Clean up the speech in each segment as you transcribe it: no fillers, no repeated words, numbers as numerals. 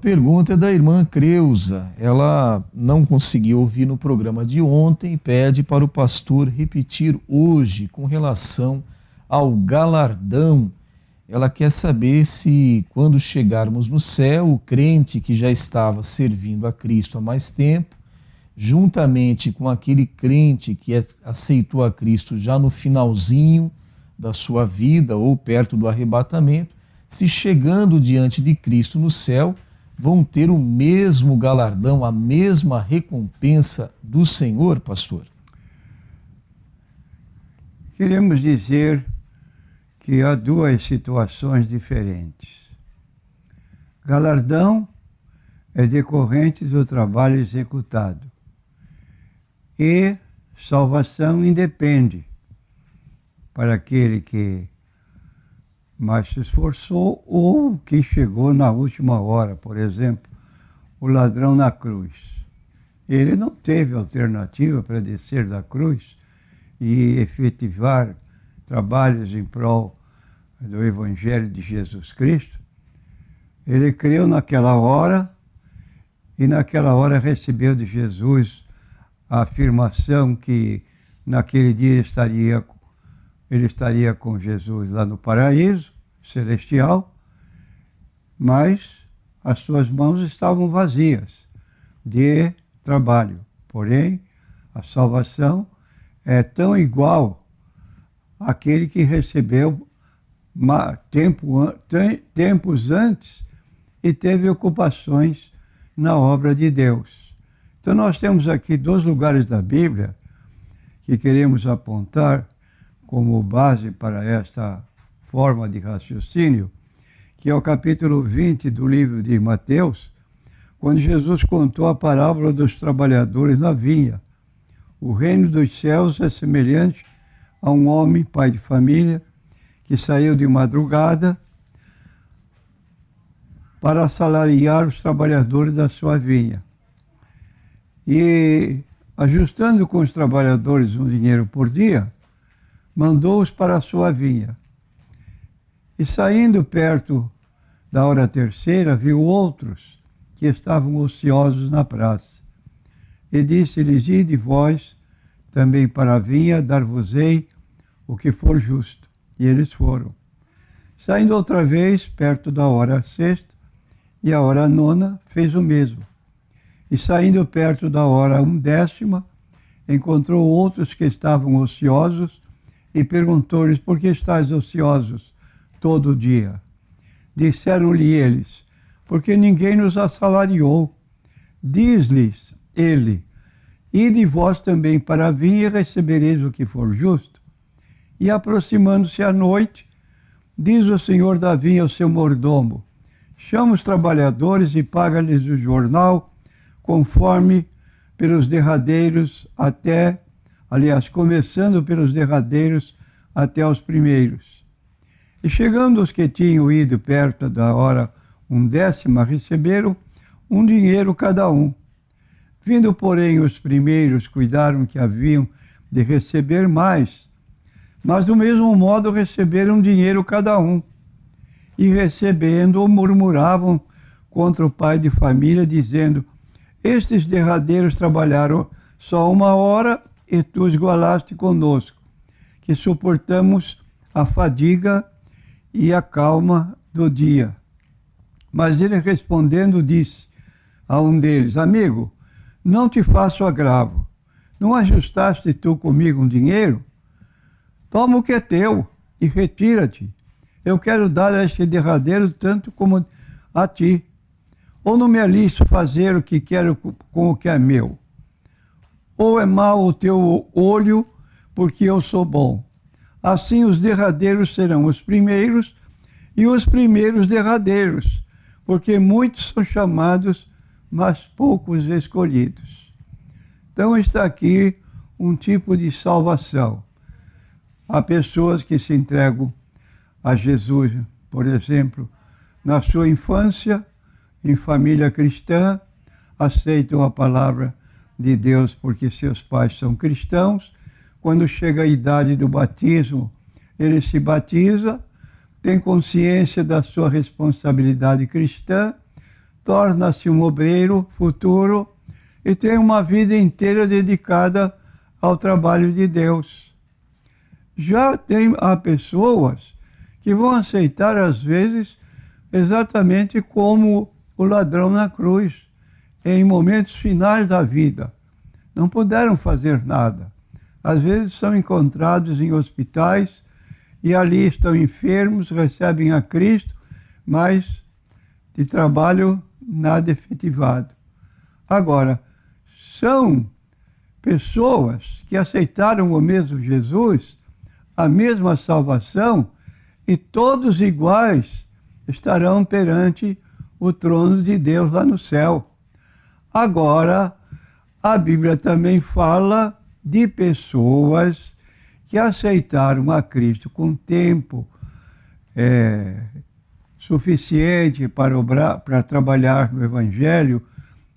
pergunta é da irmã Creuza. Ela não conseguiu ouvir no programa de ontem e pede para o pastor repetir hoje com relação ao galardão. Ela quer saber se, quando chegarmos no céu, o crente que já estava servindo a Cristo há mais tempo, juntamente com aquele crente que aceitou a Cristo já no finalzinho da sua vida ou perto do arrebatamento, se chegando diante de Cristo no céu, vão ter o mesmo galardão, a mesma recompensa do Senhor, pastor? Queremos dizer que há duas situações diferentes. Galardão é decorrente do trabalho executado e salvação independe para aquele que mais se esforçou ou que chegou na última hora. Por exemplo, o ladrão na cruz. Ele não teve alternativa para descer da cruz e efetivar trabalhos em prol do Evangelho de Jesus Cristo. Ele creu naquela hora e naquela hora recebeu de Jesus a afirmação que naquele dia ele estaria com Jesus lá no paraíso celestial, mas as suas mãos estavam vazias de trabalho. Porém, a salvação é tão igual àquele que recebeu tempos antes e teve ocupações na obra de Deus. Então nós temos aqui dois lugares da Bíblia que queremos apontar como base para esta forma de raciocínio, que é o capítulo 20 do livro de Mateus, quando Jesus contou a parábola dos trabalhadores na vinha. O reino dos céus é semelhante a um homem, pai de família, que saiu de madrugada para assalariar os trabalhadores da sua vinha. E, ajustando com os trabalhadores um dinheiro por dia, mandou-os para a sua vinha. E saindo perto da hora terceira, viu outros que estavam ociosos na praça. E disse-lhes: ide vós também para a vinha, dar-vos-ei o que for justo. E eles foram. Saindo outra vez, perto da hora sexta e a hora nona, fez o mesmo. E saindo perto da hora 1/10, encontrou outros que estavam ociosos e perguntou-lhes: por que estáis ociosos todo o dia? Disseram-lhe eles: porque ninguém nos assalariou. Diz-lhes ele: ide vós também para a vinha e recebereis o que for justo. E aproximando-se a noite, diz o senhor da vinha ao seu mordomo: chama os trabalhadores e paga-lhes o jornal conforme pelos derradeiros começando pelos derradeiros até os primeiros. E chegando os que tinham ido perto da hora 1/10, receberam um dinheiro cada um. Vindo, porém, os primeiros, cuidaram que haviam de receber mais, mas do mesmo modo receberam dinheiro cada um. E recebendo-o, murmuravam contra o pai de família, dizendo: estes derradeiros trabalharam só 1 hora e tu esgolaste conosco, que suportamos a fadiga e a calma do dia. Mas ele respondendo disse a um deles: amigo, não te faço agravo. Não ajustaste tu comigo um dinheiro? Toma o que é teu e retira-te. Eu quero dar a este derradeiro tanto como a ti. Ou não me aliço fazer o que quero com o que é meu? Ou é mau o teu olho, porque eu sou bom? Assim os derradeiros serão os primeiros, e os primeiros derradeiros, porque muitos são chamados, mas poucos escolhidos. Então está aqui um tipo de salvação. Há pessoas que se entregam a Jesus, por exemplo, na sua infância, em família cristã, aceitam a palavra de Deus porque seus pais são cristãos. Quando chega a idade do batismo, ele se batiza, tem consciência da sua responsabilidade cristã, torna-se um obreiro futuro e tem uma vida inteira dedicada ao trabalho de Deus. Há pessoas que vão aceitar, às vezes, exatamente como o ladrão na cruz, em momentos finais da vida. Não puderam fazer nada. Às vezes são encontrados em hospitais e ali estão enfermos, recebem a Cristo, mas de trabalho nada efetivado. Agora, são pessoas que aceitaram o mesmo Jesus, a mesma salvação, e todos iguais estarão perante o trono de Deus lá no céu. Agora, a Bíblia também fala de pessoas que aceitaram a Cristo com tempo suficiente para trabalhar no Evangelho,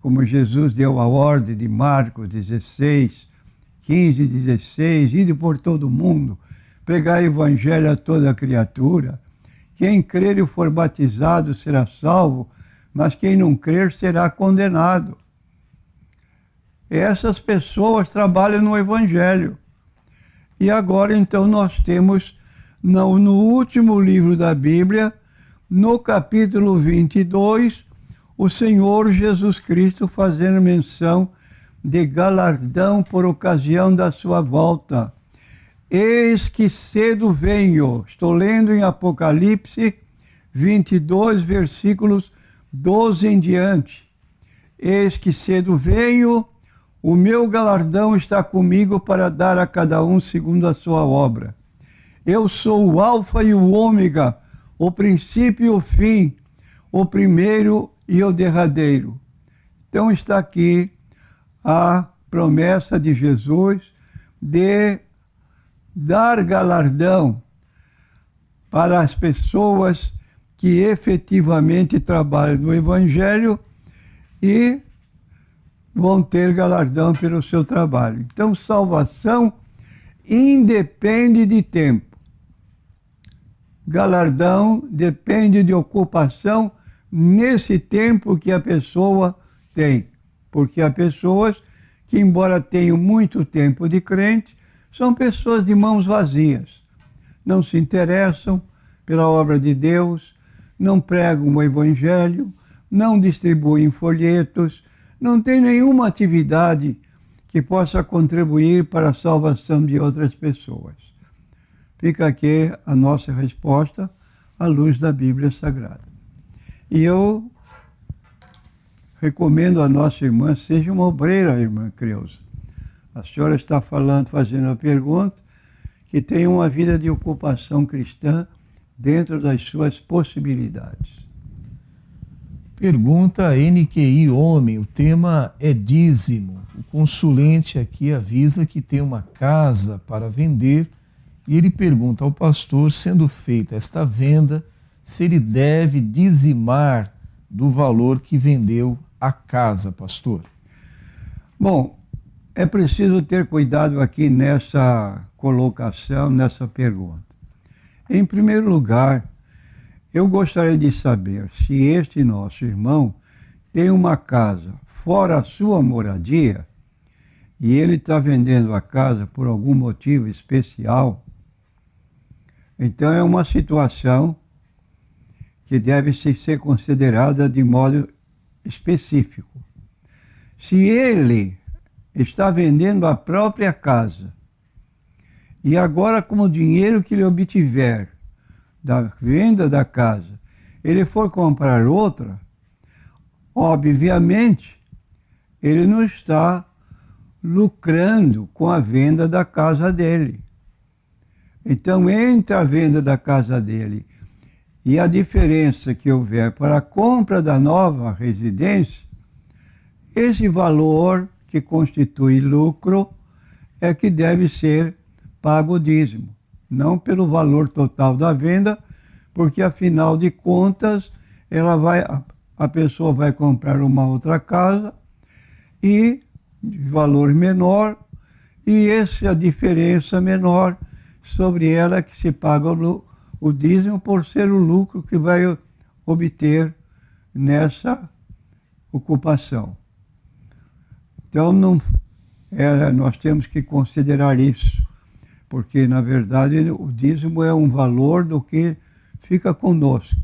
como Jesus deu a ordem de Marcos 16, 15 e 16, ide por todo o mundo, pregar o Evangelho a toda criatura. Quem crer e for batizado será salvo, mas quem não crer será condenado. Essas pessoas trabalham no Evangelho. E agora, então, nós temos, no último livro da Bíblia, no capítulo 22, o Senhor Jesus Cristo fazendo menção de galardão por ocasião da sua volta. Eis que cedo venho. Estou lendo em Apocalipse 22, versículos 12 em diante. Eis que cedo venho, o meu galardão está comigo para dar a cada um segundo a sua obra. Eu sou o Alfa e o Ômega, o princípio e o fim, o primeiro e o derradeiro. Então está aqui a promessa de Jesus de dar galardão para as pessoas que efetivamente trabalham no Evangelho e vão ter galardão pelo seu trabalho. Então, salvação independe de tempo. Galardão depende de ocupação nesse tempo que a pessoa tem. Porque há pessoas que, embora tenham muito tempo de crente, são pessoas de mãos vazias. Não se interessam pela obra de Deus, não pregam o Evangelho, não distribuem folhetos, não têm nenhuma atividade que possa contribuir para a salvação de outras pessoas. Fica aqui a nossa resposta à luz da Bíblia Sagrada. E eu recomendo à nossa irmã, seja uma obreira, irmã Creuza. A senhora está fazendo a pergunta, que tenha uma vida de ocupação cristã dentro das suas possibilidades. Pergunta NQI Homem, o tema é dízimo. O consulente aqui avisa que tem uma casa para vender e ele pergunta ao pastor, sendo feita esta venda, se ele deve dizimar do valor que vendeu a casa, pastor. Bom, é preciso ter cuidado aqui nessa colocação, nessa pergunta. Em primeiro lugar, eu gostaria de saber se este nosso irmão tem uma casa fora a sua moradia e ele está vendendo a casa por algum motivo especial. Então é uma situação que deve ser considerada de modo específico. Se ele está vendendo a própria casa e agora, com o dinheiro que ele obtiver da venda da casa, ele for comprar outra, obviamente, ele não está lucrando com a venda da casa dele. Então, entre a venda da casa dele e a diferença que houver para a compra da nova residência, esse valor que constitui lucro é que deve ser pago o dízimo. Não pelo valor total da venda, porque afinal de contas a pessoa vai comprar uma outra casa e de valor menor, e essa diferença menor sobre ela que se paga o dízimo por ser o lucro que vai obter nessa ocupação. Então, nós temos que considerar isso, porque, na verdade, o dízimo é um valor do que fica conosco.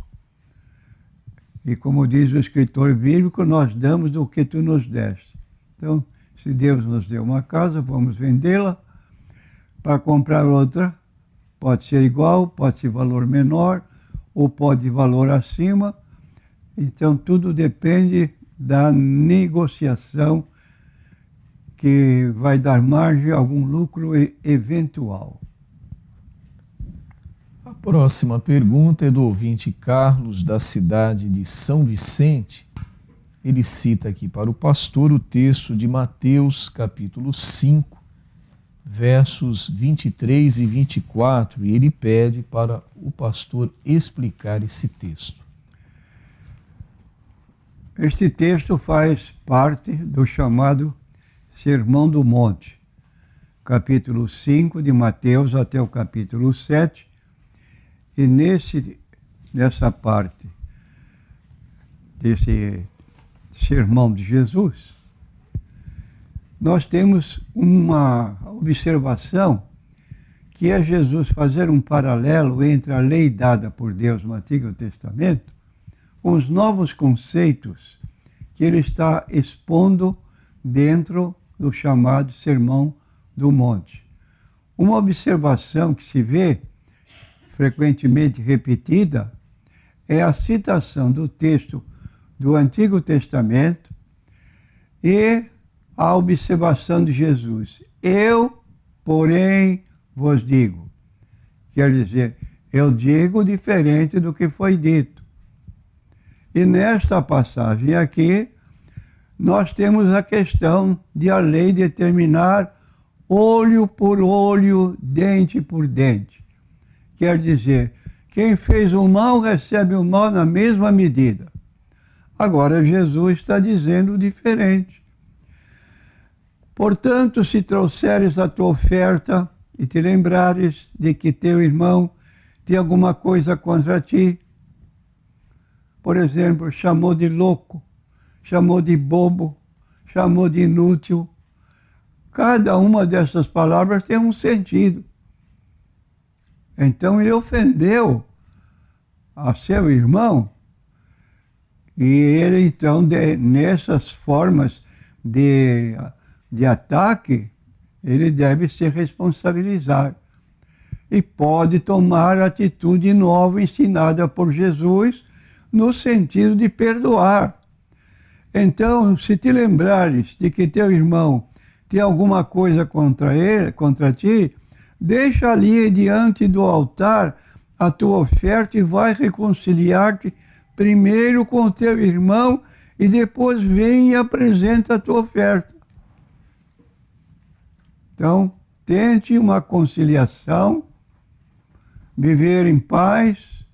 E como diz o escritor bíblico, nós damos do que tu nos deste. Então, se Deus nos deu uma casa, vamos vendê-la para comprar outra. Pode ser igual, pode ser valor menor, ou pode valor acima. Então, tudo depende da negociação que vai dar margem a algum lucro eventual. A próxima pergunta é do ouvinte Carlos, da cidade de São Vicente. Ele cita aqui para o pastor o texto de Mateus, capítulo 5, versos 23 e 24, e ele pede para o pastor explicar esse texto. Este texto faz parte do chamado Sermão do Monte, capítulo 5 de Mateus até o capítulo 7, e nessa parte desse sermão de Jesus, nós temos uma observação que é Jesus fazer um paralelo entre a lei dada por Deus no Antigo Testamento com os novos conceitos que ele está expondo dentro do chamado Sermão do Monte. Uma observação que se vê frequentemente repetida é a citação do texto do Antigo Testamento e a observação de Jesus. Eu, porém, vos digo. Quer dizer, eu digo diferente do que foi dito. E nesta passagem aqui, nós temos a questão de a lei determinar olho por olho, dente por dente. Quer dizer, quem fez o mal recebe o mal na mesma medida. Agora Jesus está dizendo diferente. Portanto, se trouxeres a tua oferta e te lembrares de que teu irmão tem alguma coisa contra ti, por exemplo, chamou de louco, chamou de bobo, chamou de inútil, cada uma dessas palavras tem um sentido. Então ele ofendeu a seu irmão, e ele então, nessas formas de ataque, ele deve se responsabilizar e pode tomar atitude nova ensinada por Jesus no sentido de perdoar. Então, se te lembrares de que teu irmão tem alguma coisa contra ti, deixa ali diante do altar a tua oferta e vai reconciliar-te primeiro com o teu irmão e depois vem e apresenta a tua oferta. Então, tente uma conciliação, viver em paz.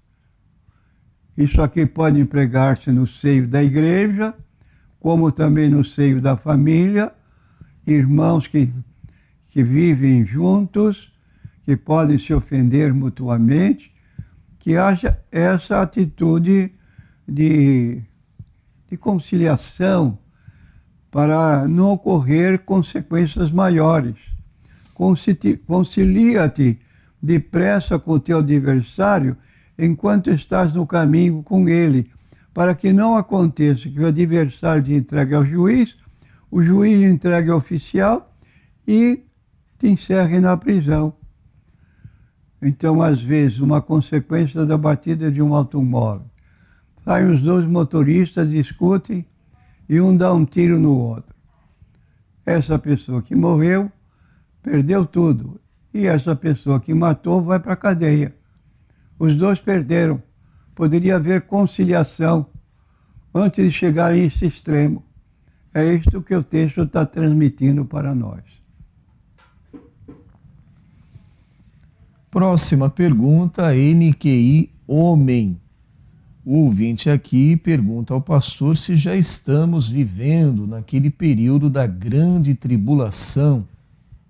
Isso aqui pode empregar-se no seio da igreja, como também no seio da família, irmãos que vivem juntos, que podem se ofender mutuamente, que haja essa atitude de conciliação para não ocorrer consequências maiores. Concilia-te depressa com o teu adversário enquanto estás no caminho com ele, para que não aconteça que o adversário te entregue ao juiz, o juiz entregue ao oficial e te encerre na prisão. Então, às vezes, uma consequência da batida de um automóvel. Saem os dois motoristas, discutem e um dá um tiro no outro. Essa pessoa que morreu perdeu tudo. E essa pessoa que matou vai para a cadeia. Os dois perderam. Poderia haver conciliação antes de chegar a esse extremo. É isto que o texto está transmitindo para nós. Próxima pergunta, NQI Homem. O ouvinte aqui pergunta ao pastor se já estamos vivendo naquele período da grande tribulação.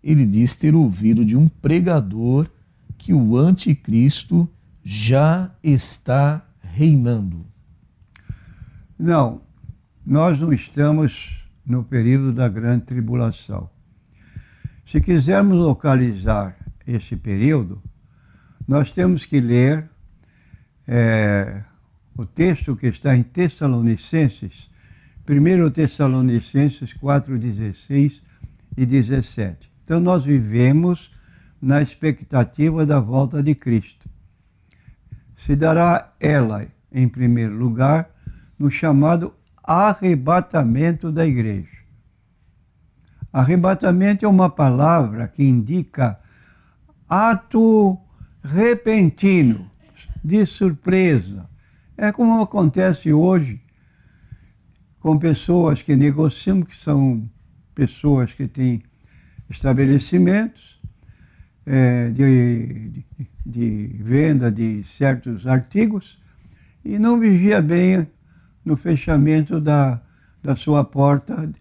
Ele diz ter ouvido de um pregador que o anticristo já está reinando. Não, nós não estamos no período da grande tribulação. Se quisermos localizar esse período, nós temos que ler o texto que está em Tessalonicenses, 1 Tessalonicenses 4, 16 e 17. Então nós vivemos na expectativa da volta de Cristo. Se dará ela, em primeiro lugar, no chamado arrebatamento da igreja. Arrebatamento é uma palavra que indica ato repentino, de surpresa. É como acontece hoje com pessoas que negociam, que são pessoas que têm estabelecimentos de venda de certos artigos e não vigia bem no fechamento da sua porta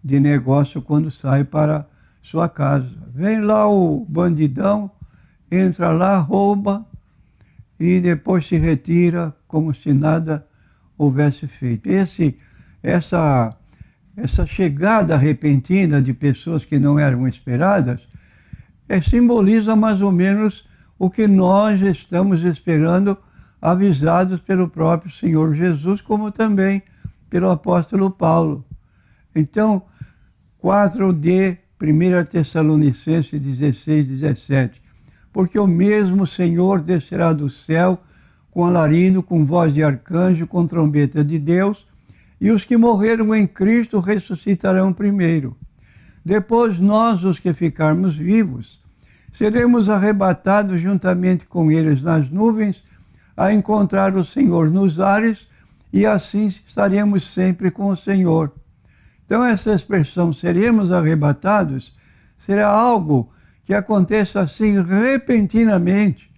de negócio quando sai para sua casa. Vem lá o bandidão, entra lá, rouba e depois se retira como se nada houvesse feito. Essa chegada repentina de pessoas que não eram esperadas simboliza mais ou menos o que nós estamos esperando, avisados pelo próprio Senhor Jesus, como também pelo apóstolo Paulo. Então, 4D, 1 Tessalonicenses 16, 17. Porque o mesmo Senhor descerá do céu com alarido, com voz de arcanjo, com trombeta de Deus, e os que morreram em Cristo ressuscitarão primeiro. Depois nós, os que ficarmos vivos, seremos arrebatados juntamente com eles nas nuvens, a encontrar o Senhor nos ares, e assim estaremos sempre com o Senhor. Então essa expressão, seremos arrebatados, será algo que aconteça assim repentinamente.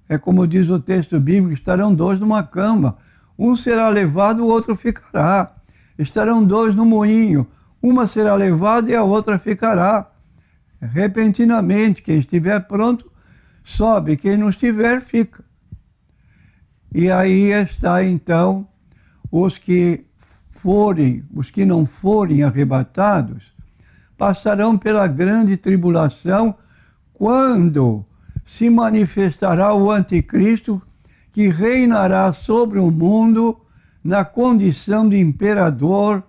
É como diz o texto bíblico, estarão dois numa cama, um será levado, o outro ficará. Estarão dois no moinho, uma será levada e a outra ficará. Repentinamente, quem estiver pronto, sobe, quem não estiver, fica. E aí está então os que não forem arrebatados, passarão pela grande tribulação, quando se manifestará o anticristo, que reinará sobre o mundo na condição de imperador,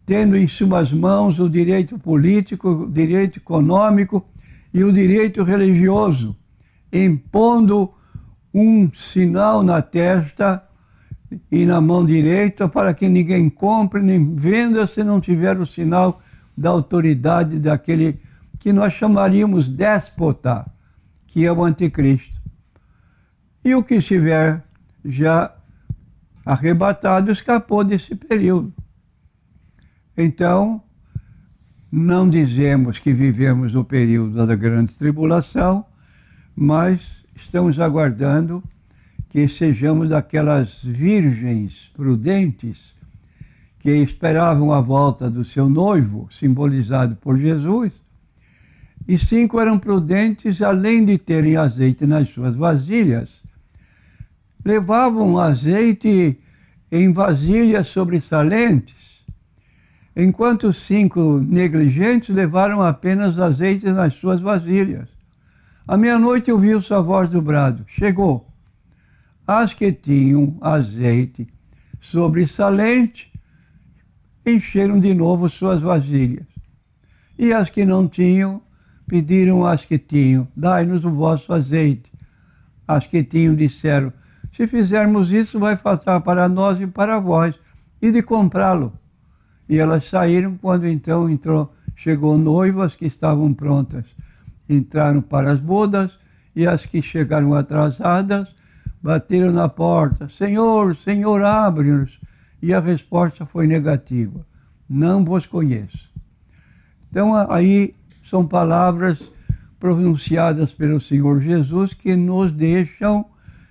tendo em suas mãos o direito político, o direito econômico e o direito religioso, impondo um sinal na testa e na mão direita para que ninguém compre nem venda se não tiver o sinal da autoridade daquele que nós chamaríamos déspota, que é o anticristo. E o que estiver já arrebatado escapou desse período. Então, não dizemos que vivemos o período da grande tribulação, mas estamos aguardando que sejamos daquelas virgens prudentes que esperavam a volta do seu noivo, simbolizado por Jesus, e 5 eram prudentes, além de terem azeite nas suas vasilhas, levavam azeite em vasilhas sobressalentes, enquanto 5 negligentes levaram apenas azeite nas suas vasilhas. À meia-noite ouviu-se a voz do brado, chegou. As que tinham azeite sobressalente encheram de novo suas vasilhas. E as que não tinham, pediram às que tinham, dai-nos o vosso azeite. As que tinham disseram, se fizermos isso, vai faltar para nós e para vós, e de comprá-lo. E elas saíram, quando então chegou o noivo, as que estavam prontas entraram para as bodas, e as que chegaram atrasadas bateram na porta, Senhor, Senhor, abre-nos. E a resposta foi negativa, não vos conheço. Então aí são palavras pronunciadas pelo Senhor Jesus que nos deixam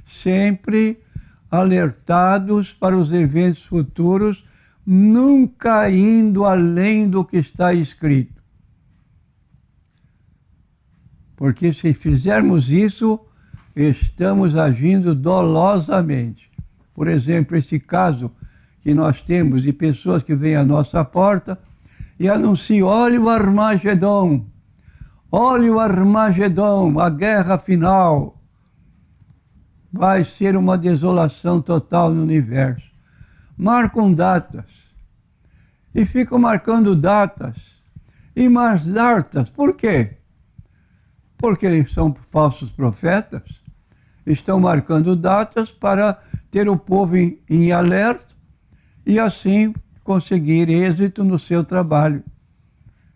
sempre alertados para os eventos futuros, nunca indo além do que está escrito. Porque se fizermos isso, estamos agindo dolosamente. Por exemplo, esse caso que nós temos de pessoas que vêm à nossa porta e anunciam: olha o Armagedon, olha o Armagedon, a guerra final. Vai ser uma desolação total no universo. Marcam datas e ficam marcando datas e mais datas. Por quê? Porque são falsos profetas. Estão marcando datas para ter o povo em alerta e assim conseguir êxito no seu trabalho.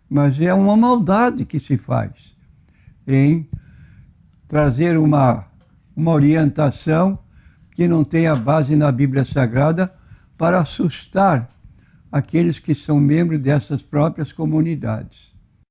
Mas é uma maldade que se faz em trazer uma orientação que não tem a base na Bíblia Sagrada para assustar aqueles que são membros dessas próprias comunidades.